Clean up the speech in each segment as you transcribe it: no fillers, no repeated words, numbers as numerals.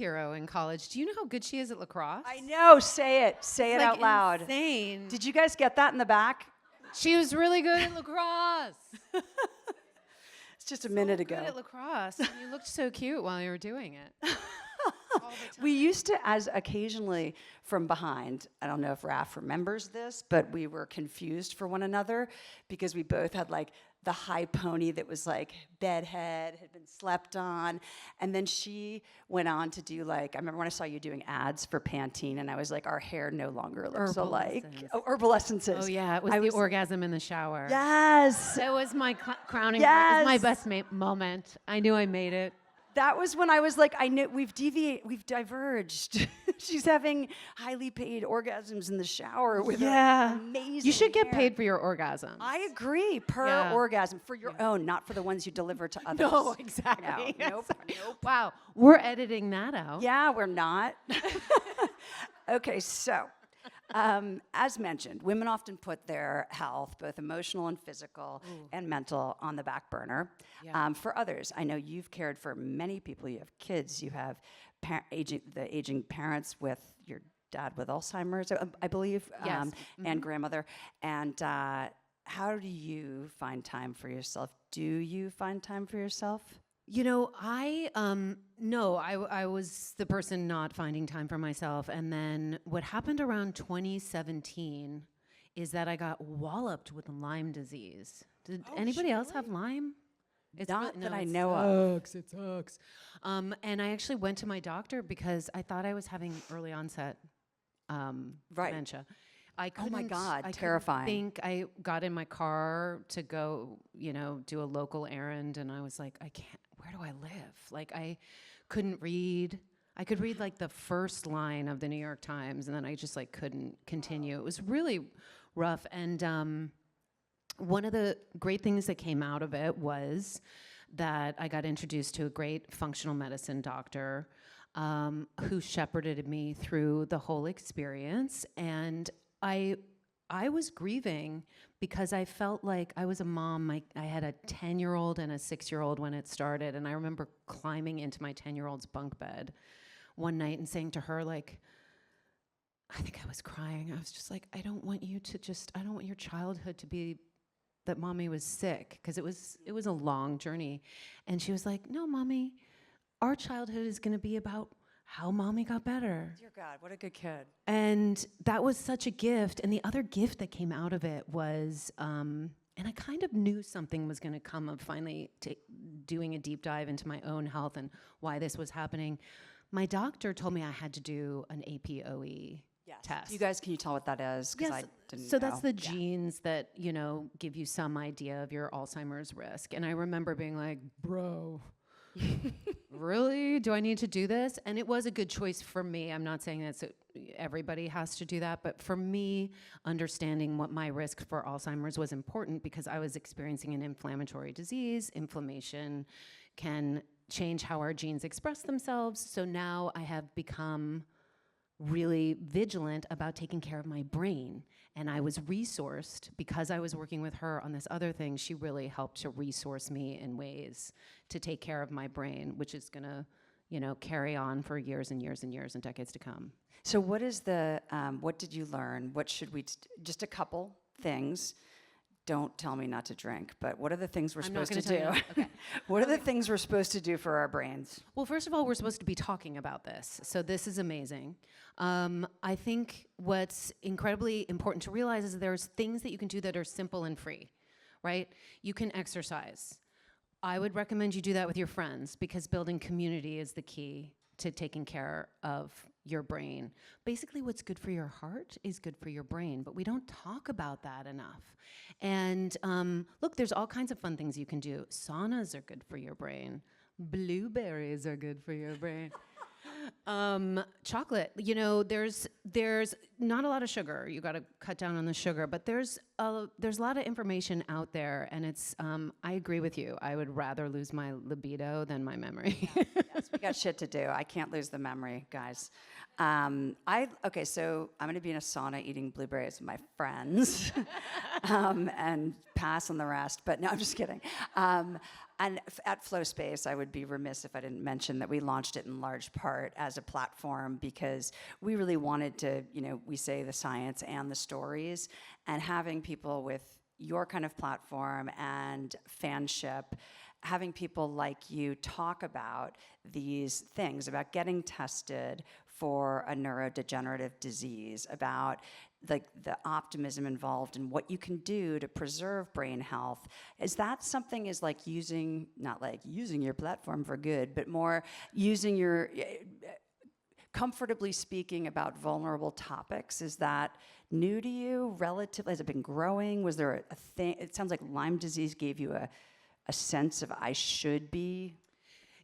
hero in college. Do you know how good she is at lacrosse? I know. Say it. Say it out loud. Insane. Did you guys get that in the back? She was really good at lacrosse. It's just a minute ago. Good at lacrosse. And you looked so cute while you were doing it. We used to, as occasionally from behind, I don't know if Raph remembers this, but we were confused for one another because we both had like the high pony that was like bedhead, had been slept on. And then she went on to do like, I remember when I saw you doing ads for Pantene and I was like, our hair no longer looks alike. Oh, Herbal Essences. Oh yeah, it was the orgasm in the shower. Yes. It was my crowning, Yes. it was my best moment. I knew I made it. That was when I was like, I knew we've diverged. She's having highly paid orgasms in the shower with her amazing You should get hair. paid for your orgasms. I agree, per orgasm, for your own, not for the ones you deliver to others. No, exactly. No, nope. Wow, we're editing that out. Yeah, we're not. Okay, so as mentioned, women often put their health, both emotional and physical and mental, on the back burner. Yeah. For others, I know you've cared for many people. You have kids. You have aging parents with your dad with Alzheimer's, I believe, Yes. and grandmother. And how do you find time for yourself? Do you find time for yourself? You know, I was the person not finding time for myself. And then what happened around 2017 is that I got walloped with Lyme disease. Did anybody else have Lyme? Not that I know of. It sucks. And I actually went to my doctor because I thought I was having early onset dementia. Oh my God, terrifying. I think I got in my car to go, do a local errand, and I was like, I can't, where do I live? Like, I couldn't read. I could read like the first line of the New York Times, and then I just like couldn't continue. It was really rough. And one of the great things that came out of it was that I got introduced to a great functional medicine doctor who shepherded me through the whole experience. And I was grieving because I felt like I was a mom. I had a 10-year-old and a 6-year-old when it started, and I remember climbing into my 10-year-old's bunk bed one night and saying to her, like, I think I was crying. I was just like, I don't want your childhood to be that mommy was sick, because it was a long journey. And she was like, no, mommy, our childhood is going to be about how mommy got better. Dear God, what a good kid. And that was such a gift. And the other gift that came out of it was, and I kind of knew something was going to come of finally doing a deep dive into my own health and why this was happening. My doctor told me I had to do an APOE test. You guys, can you tell what that is? Because I didn't know. So that's the genes that, give you some idea of your Alzheimer's risk. And I remember being like, bro, really? Do I need to do this? And it was a good choice for me. I'm not saying that everybody has to do that, but for me, understanding what my risk for Alzheimer's was important because I was experiencing an inflammatory disease. Inflammation can change how our genes express themselves. So now I have become really vigilant about taking care of my brain. And I was resourced because I was working with her on this other thing. She really helped to resource me in ways to take care of my brain, which is gonna, carry on for years and years and years and decades to come. So what did you learn? What should we, just a couple things. Don't tell me not to drink, but what are the things we're supposed to do? Okay. What are the things we're supposed to do for our brains? Well, first of all, we're supposed to be talking about this. So this is amazing. I think what's incredibly important to realize is there's things that you can do that are simple and free, right? You can exercise. I would recommend you do that with your friends because building community is the key to taking care of your brain. Basically, what's good for your heart is good for your brain, but we don't talk about that enough. And look, there's all kinds of fun things you can do. Saunas are good for your brain. Blueberries are good for your brain. Chocolate, there's not a lot of sugar. You got to cut down on the sugar, but there's there's a lot of information out there, and it's I agree with you. I would rather lose my libido than my memory. Yes, we got shit to do. I can't lose the memory, guys. Okay, so I'm going to be in a sauna eating blueberries with my friends, and pass on the rest. But no, I'm just kidding. And at Flow Space, I would be remiss if I didn't mention that we launched it in large part as a platform because we really wanted to, we say the science and the stories, and having people with your kind of platform and fanship, having people like you talk about these things, about getting tested for a neurodegenerative disease, about the optimism involved in what you can do to preserve brain health. Is that something is like not like using your platform for good, but more using your, comfortably speaking about vulnerable topics? Is that new to you relatively? Has it been growing? Was there a thing? It sounds like Lyme disease gave you a sense of I should be.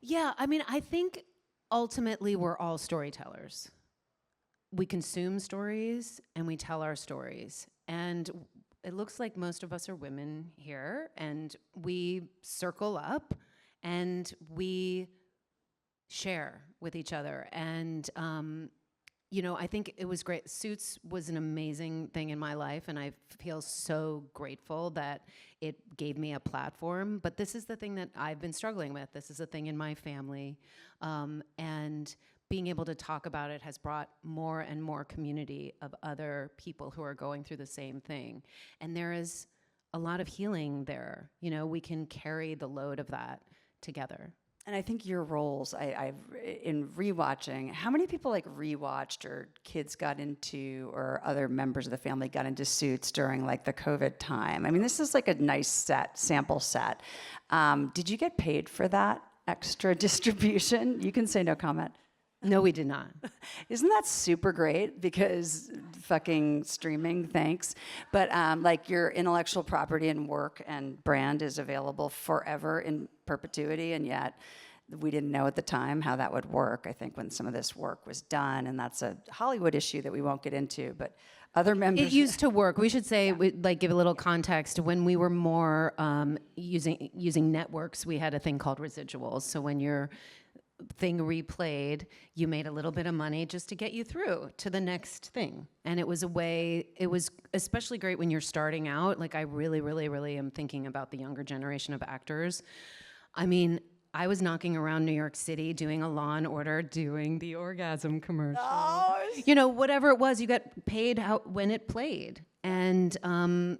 Yeah, I mean, I think ultimately we're all storytellers. We consume stories and we tell our stories. And it looks like most of us are women here, and we circle up and we share with each other. And, I think it was great. Suits was an amazing thing in my life, and I feel so grateful that it gave me a platform. But this is the thing that I've been struggling with. This is a thing in my family. And being able to talk about it has brought more and more community of other people who are going through the same thing. And there is a lot of healing there. We can carry the load of that together. And I think your roles, in rewatching, how many people rewatched or kids got into, or other members of the family got into Suits during the COVID time? I mean, this is a nice sample set. Did you get paid for that extra distribution? You can say no comment. No, we did not. Isn't that super great? Because fucking streaming, thanks. But your intellectual property and work and brand is available forever in perpetuity, and yet we didn't know at the time how that would work. I think when some of this work was done, and that's a Hollywood issue that we won't get into, but other members. It used to work. We should say, give a little context. When we were more using networks, we had a thing called residuals. So when your thing replayed, you made a little bit of money just to get you through to the next thing. And it was especially great when you're starting out. I really, really, really am thinking about the younger generation of actors. I mean, I was knocking around New York City doing a Law and Order, doing the orgasm commercial. Oh, whatever it was, you got paid when it played. And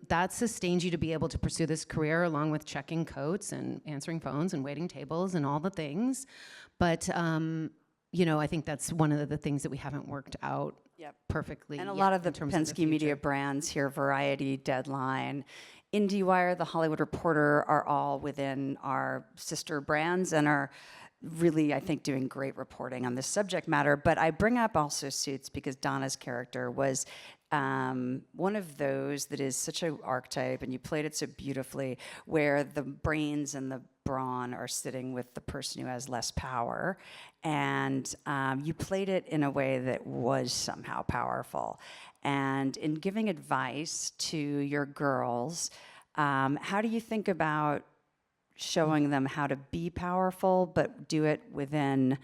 that sustained you to be able to pursue this career, along with checking coats and answering phones and waiting tables and all the things. But, I think that's one of the things that we haven't worked out perfectly. And a lot of the Penske Media brands here, Variety, Deadline, IndieWire, The Hollywood Reporter, are all within our sister brands and are really, I think, doing great reporting on this subject matter. But I bring up also Suits because Donna's character was one of those that is such an archetype, and you played it so beautifully, where the brains and the brawn are sitting with the person who has less power. And you played it in a way that was somehow powerful. And in giving advice to your girls, how do you think about showing them how to be powerful, but do it within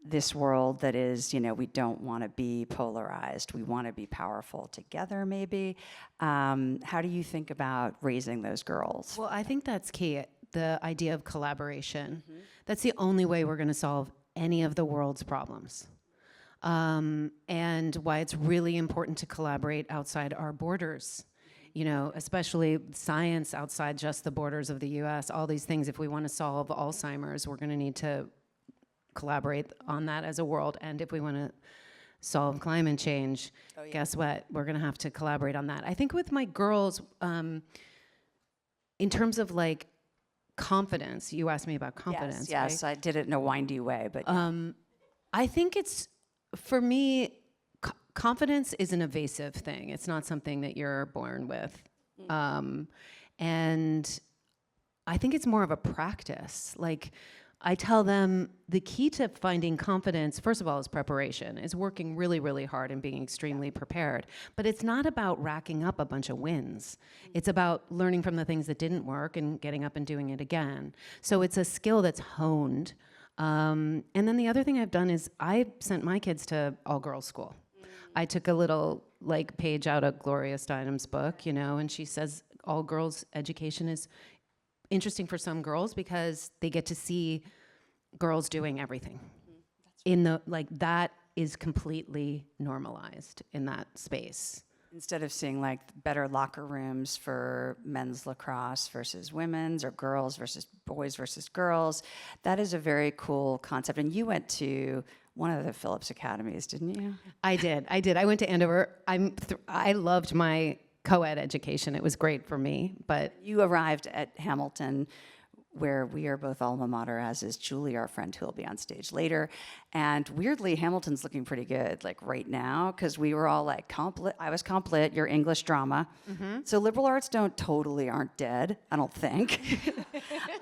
this world that is, we don't want to be polarized. We want to be powerful together, maybe. How do you think about raising those girls? Well, I think that's key, the idea of collaboration. Mm-hmm. That's the only way we're going to solve any of the world's problems. And why it's really important to collaborate outside our borders. Especially science outside just the borders of the US, all these things. If we want to solve Alzheimer's, we're going to need to collaborate on that as a world. And if we want to solve climate change, guess what? We're going to have to collaborate on that. I think with my girls, in terms of confidence, you asked me about confidence. Yes, right? I did it in a windy way, but I think it's, for me, confidence is an evasive thing. It's not something that you're born with. And I think it's more of a practice. I tell them the key to finding confidence, first of all, is preparation, is working really, really hard and being extremely prepared. But it's not about racking up a bunch of wins. It's about learning from the things that didn't work and getting up and doing it again. So it's a skill that's honed. And then the other thing I've done is I sent my kids to all-girls school. I took a little page out of Gloria Steinem's book, and she says all-girls education is interesting for some girls because they get to see girls doing everything. That is completely normalized in that space. Instead of seeing better locker rooms for men's lacrosse versus women's, or girls versus boys versus girls, that is a very cool concept. And you went to one of the Phillips Academies, didn't you? I did. I went to Andover. I loved my co-ed education. It was great for me, but... You arrived at Hamilton, where we are both alma mater, as is Julie, our friend, who will be on stage later. And weirdly, Hamilton's looking pretty good, right now, because we were all comp lit. I was comp lit, your English drama. Mm-hmm. So liberal arts aren't dead, I don't think.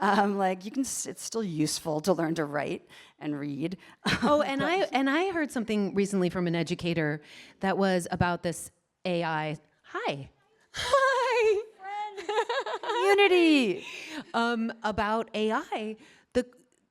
It's still useful to learn to write and read. I heard something recently from an educator that was about this AI. Hi. Unity. About AI.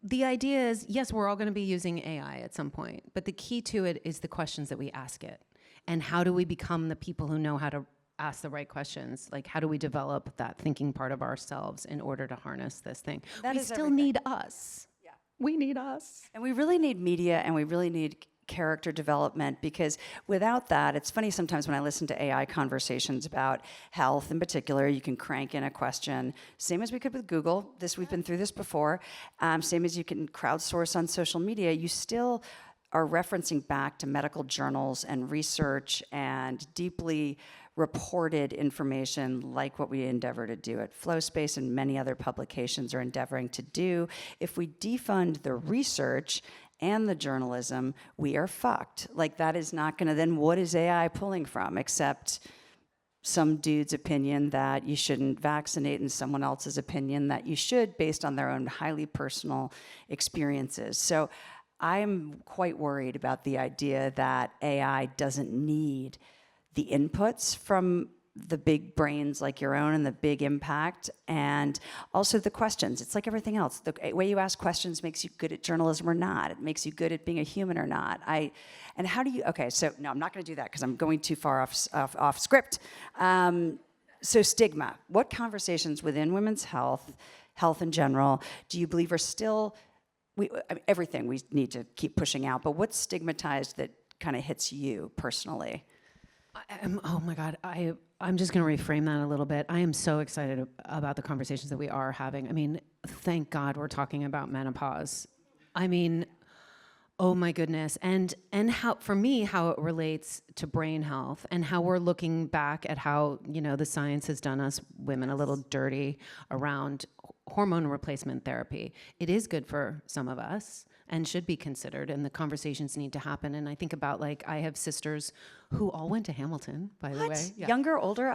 The idea is, yes, we're all going to be using AI at some point, but the key to it is the questions that we ask it. And how do we become the people who know how to ask the right questions? How do we develop that thinking part of ourselves in order to harness this thing? We still need us. Yeah. We need us. And we really need media, and we really need character development, because without that, it's funny sometimes when I listen to AI conversations about health in particular, you can crank in a question, same as we could with Google. We've been through this before. Same as you can crowdsource on social media. You still are referencing back to medical journals and research and deeply reported information, like what we endeavor to do at FlowSpace and many other publications are endeavoring to do. If we defund the research and the journalism, we are fucked. That is not gonna, then what is AI pulling from except some dude's opinion that you shouldn't vaccinate and someone else's opinion that you should, based on their own highly personal experiences. So I'm quite worried about the idea that AI doesn't need the inputs from the big brains like your own and the big impact, and also the questions. It's like everything else. The way you ask questions makes you good at journalism or not. It makes you good at being a human or not. And how do you, okay, so no, I'm not gonna do that because I'm going too far off script. So stigma, what conversations within women's health in general, do you believe are still, everything we need to keep pushing out, but what's stigmatized that kind of hits you personally? Oh my God, I'm just going to reframe that a little bit. I am so excited about the conversations that we are having. Thank God we're talking about menopause. Oh my goodness. And how, for me, how it relates to brain health and how we're looking back at how, the science has done us women a little dirty around hormone replacement therapy. It is good for some of us and should be considered, and the conversations need to happen. And I think about, I have sisters who all went to Hamilton, by the way. Yeah. Younger, older?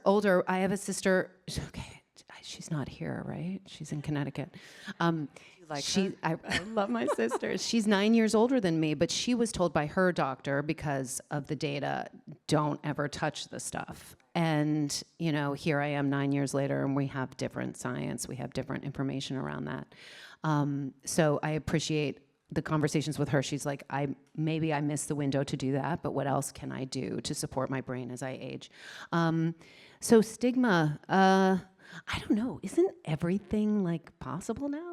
Older. I have a sister, okay, she's not here, right? She's in Connecticut. You like her? I love my sister. She's 9 years older than me, but she was told by her doctor, because of the data, don't ever touch the stuff. And, here I am 9 years later, and we have different science, we have different information around that. So I appreciate the conversations with her. She's like, maybe I missed the window to do that, but what else can I do to support my brain as I age? So stigma, I don't know. Isn't everything possible now?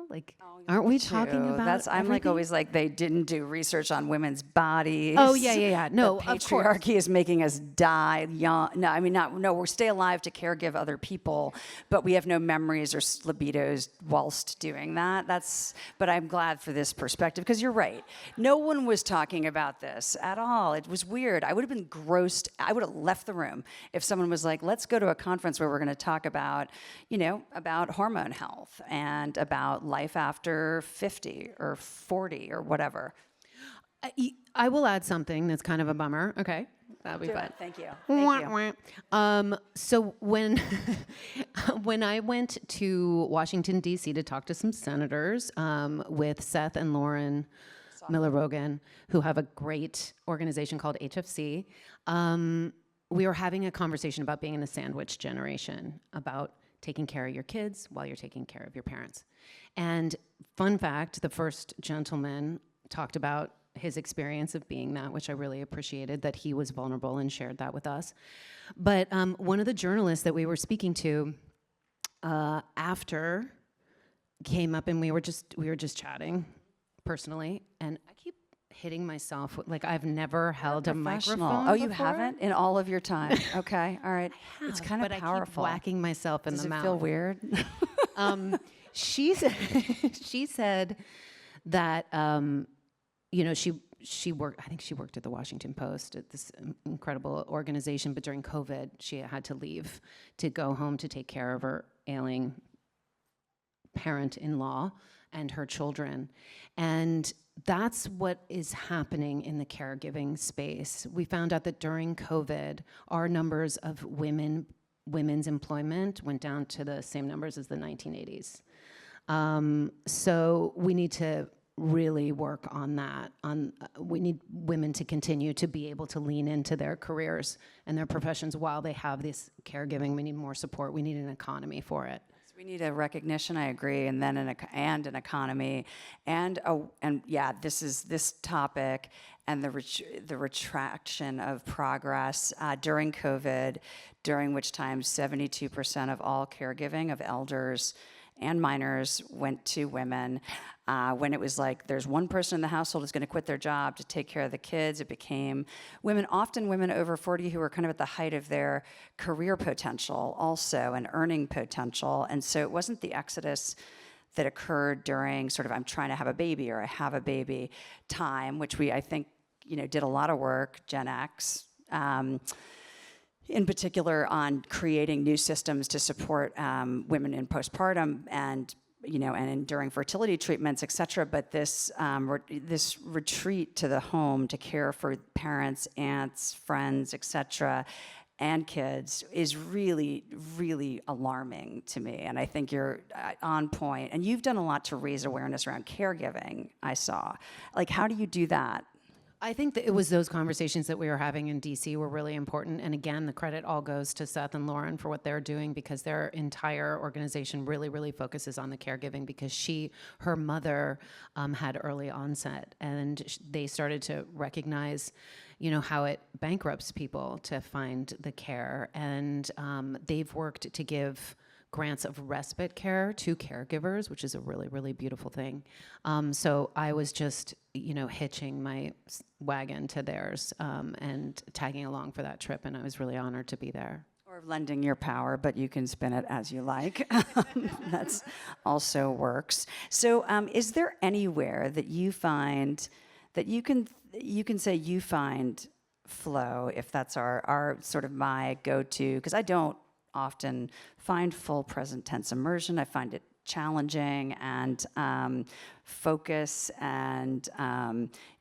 Aren't we talking about? I'm always they didn't do research on women's bodies. Oh yeah. No, the patriarchy is making us die young. No, we're stay alive to caregive other people, but we have no memories or libidos whilst doing that. But I'm glad for this perspective, because you're right. No one was talking about this at all. It was weird. I would have been grossed. I would have left the room if someone was like, let's go to a conference where we're going to talk about, about hormone health and about life after 50 or 40 or whatever. I will add something that's kind of a bummer, okay? That'll be Do fun. it. Thank you. Thank you. So when when I went to Washington D.C. to talk to some senators with Seth and Lauren Miller Rogan, who have a great organization called HFC, we were having a conversation about being in the sandwich generation, about taking care of your kids while you're taking care of your parents. And fun fact, the first gentleman talked about his experience of being that, which I really appreciated, that he was vulnerable and shared that with us. But one of the journalists that we were speaking to after came up, and we were just chatting personally, and I keep hitting myself like I've never held a microphone. Oh, you before. haven't in all of your time? Okay, all right. It's kind of but powerful. I keep whacking myself in Does the it mouth. feel weird? She said that she worked. I think she worked at the Washington Post at this incredible organization. But during COVID, she had to leave to go home to take care of her ailing parent-in-law and her children, and that's what is happening in the caregiving space. We found out that during COVID, our numbers of women's employment went down to the same numbers as the 1980s. So we need to really work on that. We need women to continue to be able to lean into their careers and their professions while they have this caregiving. We need more support. We need an economy for it. We need a recognition, I agree, and then an economy, and this topic and the retraction of progress during COVID, during which time 72% of all caregiving of elders and minors went to women. When it was like there's one person in the household who's going to quit their job to take care of the kids, it became women, often women over 40 who were kind of at the height of their career potential also and earning potential. And so it wasn't the exodus that occurred during sort of I'm trying to have a baby or I have a baby time, which I think, did a lot of work, Gen X, in particular on creating new systems to support women in postpartum and during fertility treatments, et cetera. But this retreat to the home to care for parents, aunts, friends, et cetera, and kids is really, really alarming to me. And I think you're on point. And you've done a lot to raise awareness around caregiving, I saw. Like, how do you do that? I think that it was those conversations that we were having in DC were really important. And again, the credit all goes to Seth and Lauren for what they're doing, because their entire organization really, really focuses on the caregiving, because her mother had early onset, and they started to recognize how it bankrupts people to find the care. And they've worked to give grants of respite care to caregivers, which is a really, really beautiful thing. So I was just, hitching my wagon to theirs and tagging along for that trip, and I was really honored to be there. Or lending your power, but you can spin it as you like. That's also works. So is there anywhere that you find that you can say you find flow, if that's our sort of my go-to, because I don't often find full present tense immersion. I find it challenging, and focus and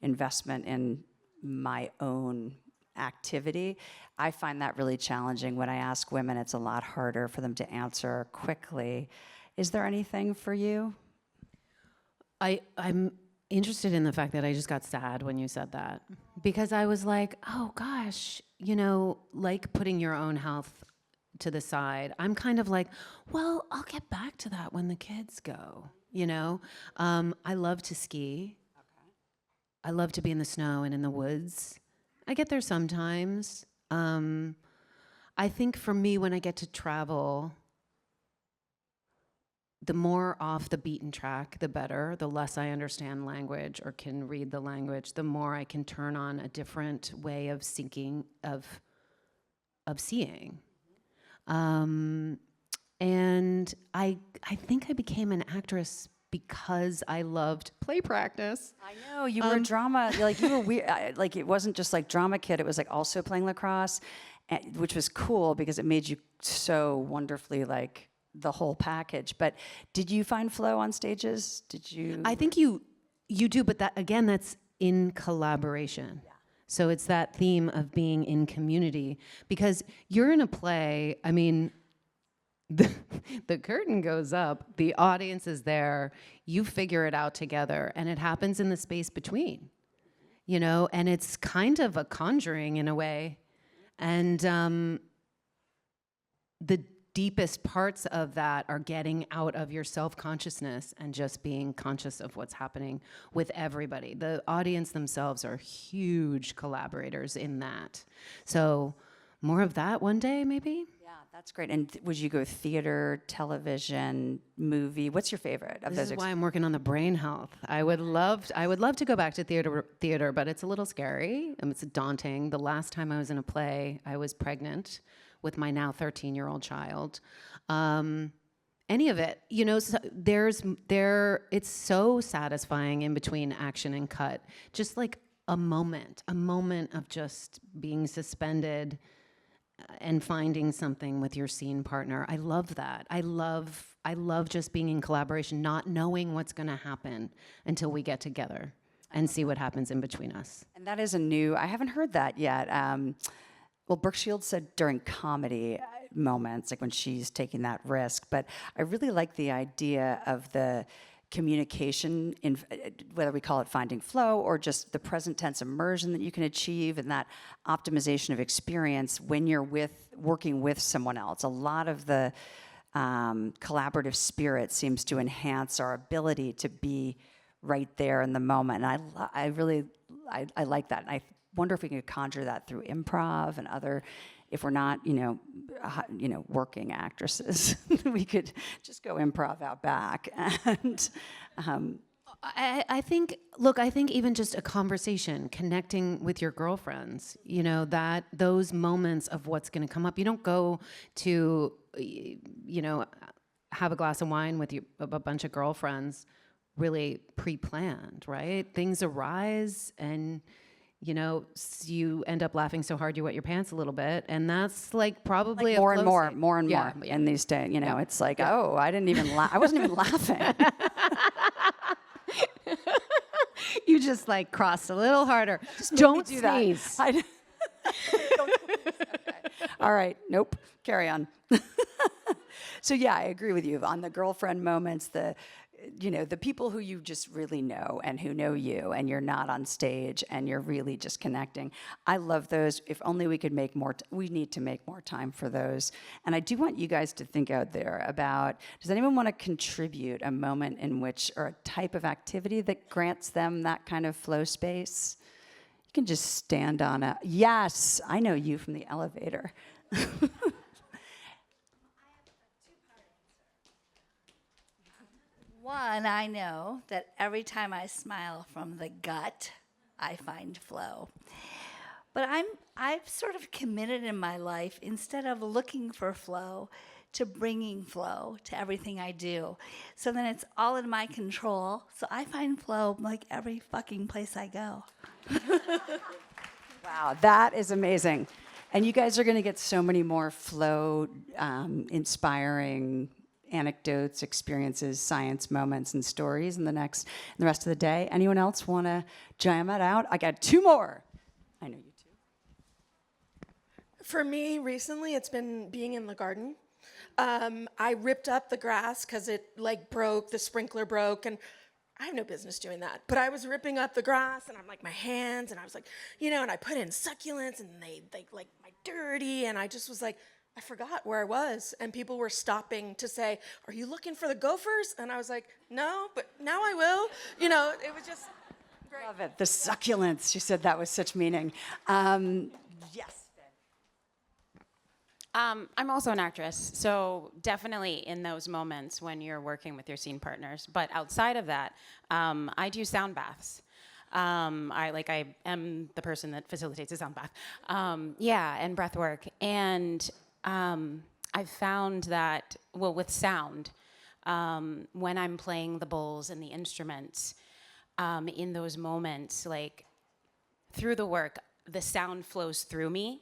investment in my own activity. I find that really challenging. When I ask women, it's a lot harder for them to answer quickly. Is there anything for you? I'm interested in the fact that I just got sad when you said that, because I was like, oh gosh, like putting your own health to the side. I'm kind of like, well, I'll get back to that when the kids go, I love to ski. Okay. I love to be in the snow and in the woods. I get there sometimes. I think for me, when I get to travel, the more off the beaten track, the better. The less I understand language or can read the language, the more I can turn on a different way of seeing, of seeing. And I think I became an actress because I loved play practice. I know, you were drama, like you were weird, like it wasn't just like drama kid, it was like also playing lacrosse, which was cool because it made you so wonderfully like the whole package. But did you find flow on stages? Did you? I think you do, but that again, that's in collaboration. Yeah. So it's that theme of being in community, because you're in a play, I mean, the curtain goes up, the audience is there, you figure it out together, and it happens in the space between, and it's kind of a conjuring in a way. And the deepest parts of that are getting out of your self-consciousness and just being conscious of what's happening with everybody. The audience themselves are huge collaborators in that. So more of that one day, maybe? Yeah, that's great. And would you go theater, television, movie? What's your favorite of those? This is why I'm working on the brain health. I would love to go back to theater, but it's a little scary. It's daunting. The last time I was in a play, I was pregnant with my now 13-year-old child. Any of it, it's so satisfying in between action and cut. Just like a moment of just being suspended and finding something with your scene partner. I love that. I love just being in collaboration, not knowing what's going to happen until we get together and see what happens in between us. And that is I haven't heard that yet. Well, Brooke Shields said during comedy moments, like when she's taking that risk, but I really like the idea of the communication, in whether we call it finding flow or just the present tense immersion that you can achieve, and that optimization of experience when you're working with someone else. A lot of the collaborative spirit seems to enhance our ability to be right there in the moment. And I really like that. And I wonder if we could conjure that through improv and other, if we're not, working actresses, we could just go improv out back. And I think even just a conversation, connecting with your girlfriends, that those moments of what's going to come up. You don't go to, have a glass of wine with a bunch of girlfriends really pre-planned, right? Things arise, and you end up laughing so hard you wet your pants a little bit, and that's like probably like more and more Yeah. in these days. It's like, oh, I didn't even laugh. I wasn't even laughing. You just like crossed a little harder. Don't do sneeze. That. Don't sneeze. Okay. All right. Nope. Carry on. So yeah, I agree with you on the girlfriend moments, the people who you just really know and who know you, and you're not on stage and you're really just connecting. I love those. If only we could make more, we need to make more time for those. And I do want you guys to think out there about, does anyone want to contribute a moment in which, or a type of activity that grants them that kind of flow space? You can just stand on yes, I know you from the elevator. One, I know that every time I smile from the gut, I find flow. But I've sort of committed in my life, instead of looking for flow, to bringing flow to everything I do. So then it's all in my control. So I find flow like every fucking place I go. Wow, that is amazing. And you guys are going to get so many more flow, inspiring anecdotes, experiences, science moments, and stories in the rest of the day. Anyone else want to jam it out? I got two more. I know you too. For me, recently, it's been being in the garden. I ripped up the grass because it broke, the sprinkler broke, and I have no business doing that. But I was ripping up the grass, and I'm like, my hands, and I was like, and I put in succulents, and they like my dirty, and I just was like, I forgot where I was, and people were stopping to say, are you looking for the gophers? And I was like, no, but now I will. It was just great. Love it. The succulents. She said that with such meaning. Yes. I'm also an actress, so definitely in those moments when you're working with your scene partners. But outside of that, I do sound baths. I am the person that facilitates a sound bath. And breath work. And I've found that, with sound, when I'm playing the bowls and the instruments, in those moments, through the work, the sound flows through me.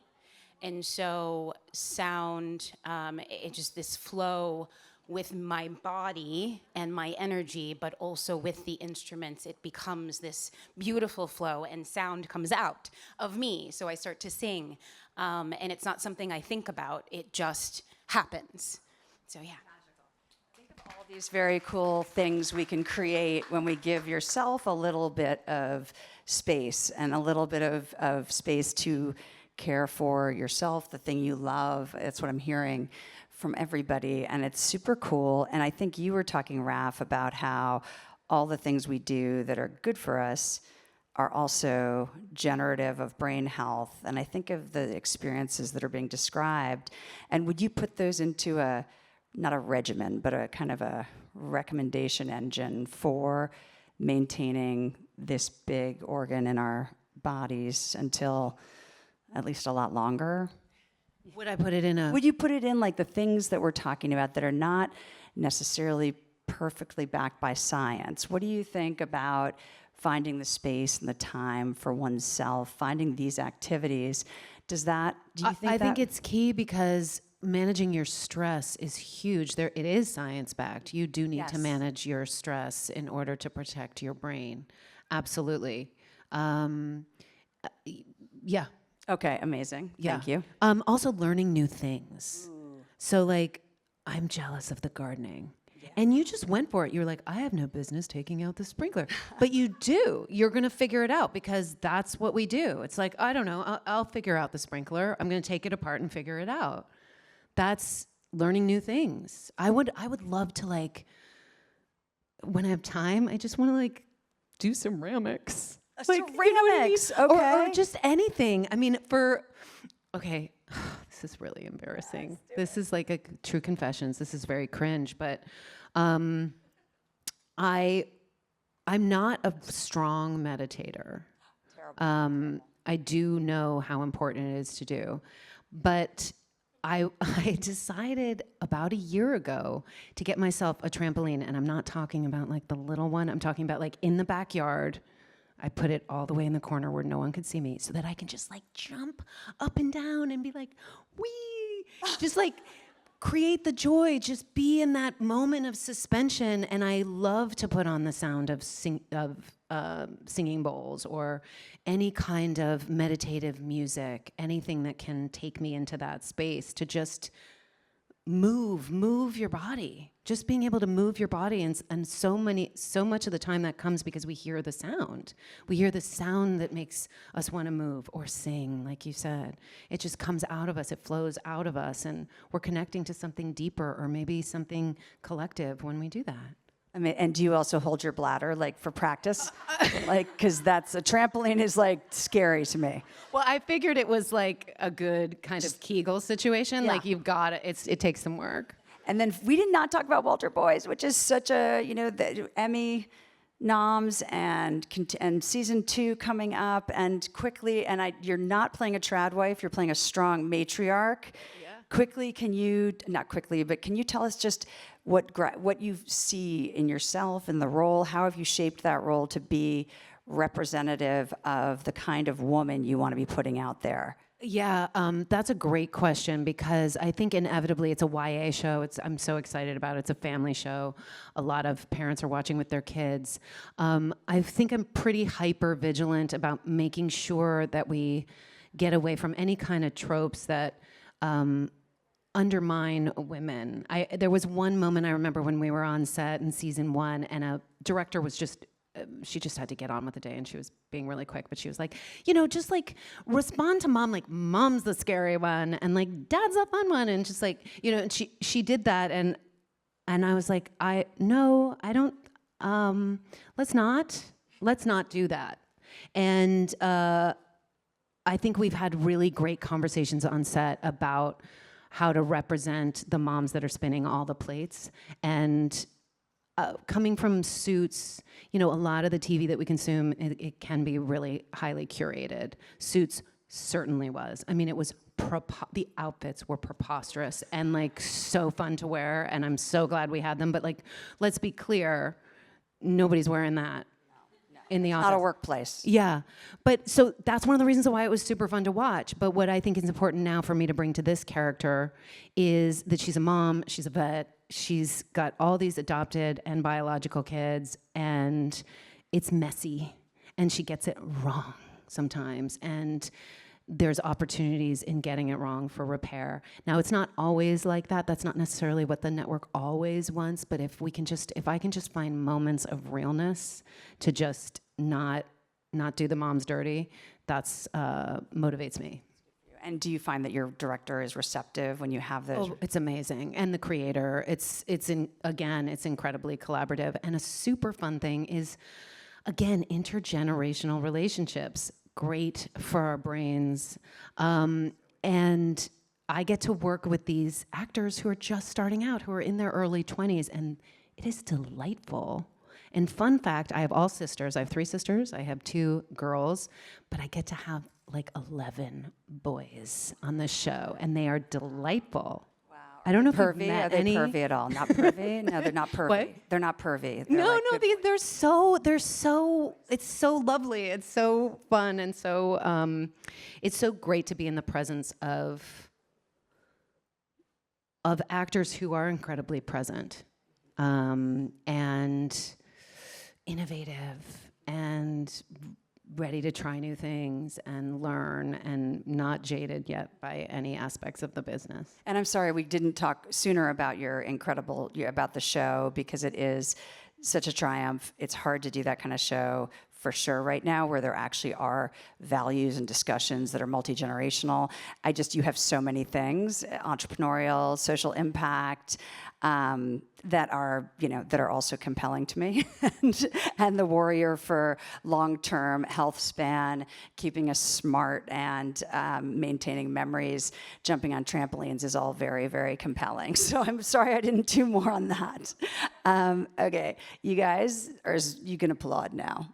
And so sound, it just this flow with my body and my energy, but also with the instruments, it becomes this beautiful flow and sound comes out of me. So I start to sing. And it's not something I think about, it just happens. So yeah. All these very cool things we can create when we give yourself a little bit of space and a little bit of space to care for yourself, the thing you love. That's what I'm hearing from everybody, and it's super cool. And I think you were talking, Raph, about how all the things we do that are good for us are also generative of brain health. And I think of the experiences that are being described, and would you put those into a not a regimen, but a kind of a recommendation engine for maintaining this big organ in our bodies until at least a lot longer? Would I put it in a... Would you put it in like the things that we're talking about that are not necessarily perfectly backed by science? What do you think about finding the space and the time for oneself, finding these activities? Do you think I think it's key because managing your stress is huge. It is science-backed. You do need to manage your stress in order to protect your brain. Absolutely. Yeah. Okay, amazing. Yeah. Thank you. Also learning new things. So like, I'm jealous of the gardening. And you just went for it. You're like, I have no business taking out the sprinkler. But you do. You're going to figure it out because that's what we do. It's like, I don't know, I'll figure out the sprinkler. I'm going to take it apart and figure it out. That's learning new things. I would love to, like, when I have time, I just want to, like, do ceramics. Like, Ceramics, you know what I mean? okay. Or just anything. I mean, okay, this is really embarrassing. This is like a true confessions. This is very cringe, but I'm not a strong meditator. I do know how important it is to do, but I decided about a year ago to get myself a trampoline, and I'm not talking about like the little one. I'm talking about like in the backyard. I put it all the way in the corner where no one could see me so that I can just like jump up and down and be like, wee, just like create the joy, just be in that moment of suspension. And I love to put on the sound of singing bowls or any kind of meditative music, anything that can take me into that space to just move your body. Just being able to move your body, and so much of the time that comes because we hear the sound. We hear the sound that makes us want to move or sing, like you said. It just comes out of us, it flows out of us, and we're connecting to something deeper or maybe something collective when we do that. I mean, and do you also hold your bladder, like, for practice? Like, because a trampoline is, like, scary to me. Well, I figured it was like a good kind of Kegel situation. Yeah. Like you've got it. It takes some work. And then we did not talk about Walter Boys, which is such a, the Emmy noms and season 2 coming up, and quickly, you're not playing a trad wife, you're playing a strong matriarch. Yeah. Quickly, can you tell us just what you see in yourself in the role? How have you shaped that role to be representative of the kind of woman you want to be putting out there? Yeah, that's a great question because I think inevitably it's a YA show. I'm so excited about it. It's a family show. A lot of parents are watching with their kids. I think I'm pretty hyper vigilant about making sure that we get away from any kind of tropes that undermine women. There was one moment I remember when we were on set in season 1 and a director was she just had to get on with the day and she was being really quick, but she was like, just like respond to mom, like mom's the scary one and like dad's the fun one. And just like, and she did that. And I was like, I don't, let's not do that. And I think we've had really great conversations on set about how to represent the moms that are spinning all the plates. And coming from Suits, a lot of the TV that we consume, it can be really highly curated. Suits certainly was. I mean, it was the outfits were preposterous and like so fun to wear, and I'm so glad we had them. But like, let's be clear, nobody's wearing that. in the office. Not a workplace. Yeah. But so that's one of the reasons why it was super fun to watch. But what I think is important now for me to bring to this character is that she's a mom, she's a vet, she's got all these adopted and biological kids, and it's messy, and she gets it wrong sometimes. And there's opportunities in getting it wrong for repair. Now, it's not always like that. That's not necessarily what the network always wants, but if I can just find moments of realness to just not do the moms dirty, that's motivates me. And do you find that your director is receptive when you have those? Oh, it's amazing. And the creator, it's incredibly collaborative. And a super fun thing is, again, intergenerational relationships. Great for our brains. And I get to work with these actors who are just starting out, who are in their early 20s, and it is delightful. And fun fact, I have all sisters. I have 3 sisters. I have 2 girls, but I get to have like 11 boys on the show, and they are delightful. Wow. I don't know if you've Pervy? met Are they any. pervy at all? Not pervy? No, they're not pervy. What? They're not pervy. They're No, like no, good- they're so, it's so lovely. It's so fun, and so, it's so great to be in the presence of actors who are incredibly present, and innovative, and ready to try new things and learn, and not jaded yet by any aspects of the business. And I'm sorry we didn't talk sooner about about the show, because it is such a triumph. It's hard to do that kind of show for sure right now, where there actually are values and discussions that are multi-generational. You have so many things, entrepreneurial, social impact, that are also compelling to me. and the warrior for long-term health span, keeping us smart, and maintaining memories, jumping on trampolines is all very, very compelling. So I'm sorry I didn't do more on that. Okay, you guys, you can applaud now.